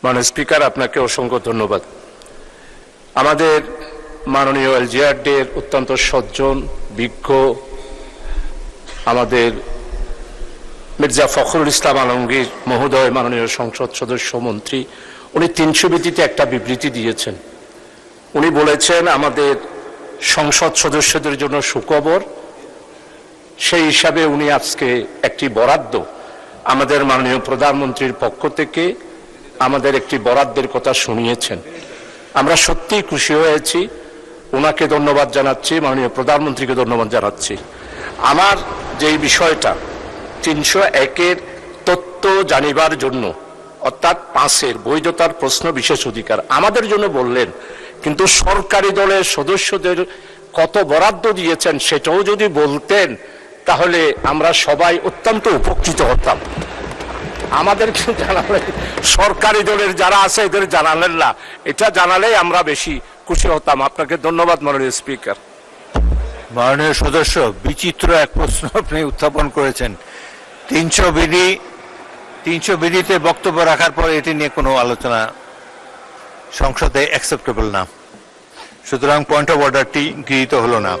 মাননীয় স্পিকার, আপনাকে অসংখ্য ধন্যবাদ। আমাদের মাননীয় এলজিআরডির অত্যন্ত সজ্জন বিজ্ঞ আমাদের মির্জা ফখরুল ইসলাম আলমগীর মহোদয়, মাননীয় সংসদ সদস্য মন্ত্রী, উনি 300 বিধিতে একটা বিবৃতি দিয়েছেন। উনি বলেছেন আমাদের সংসদ সদস্যদের জন্য সুখবর, সেই হিসাবে উনি আজকে একটি বরাদ্দ আমাদের মাননীয় প্রধানমন্ত্রীর পক্ষ থেকে আমাদের একটি বরাদ্দের কথা শুনিয়েছেন। আমরা সত্যিই খুশি হয়েছি, ওনাকে ধন্যবাদ জানাচ্ছি, মাননীয় প্রধানমন্ত্রীকে ধন্যবাদ জানাচ্ছি। আমার যেই বিষয়টা 301-এর তথ্য জানিবার জন্য, অর্থাৎ 5-এর বৈধতার প্রশ্ন বিশেষ অধিকার আমাদের জন্য বললেন, কিন্তু সরকারি দলের সদস্যদের কত বরাদ্দ দিয়েছেন সেটাও যদি বলতেন তাহলে আমরা সবাই অত্যন্ত উপকৃত হতাম। আমাদেরকে জানালে, সরকারি দলের যারা আছে এদের জানালেন না, এটা জানালেই আমরা বেশি খুশি হতাম। আপনাকে ধন্যবাদ মাননীয় স্পিকার। মাননীয় সদস্য, বিচিত্র এক প্রশ্ন আপনি উত্থাপন করেছেন। 300 বিধিতে বক্তব্য রাখার পর এটি নিয়ে কোনো আলোচনা সংসদে অ্যাকসেপ্টেবল না, সুতরাং পয়েন্ট অফ অর্ডারটি গৃহীত হলো না।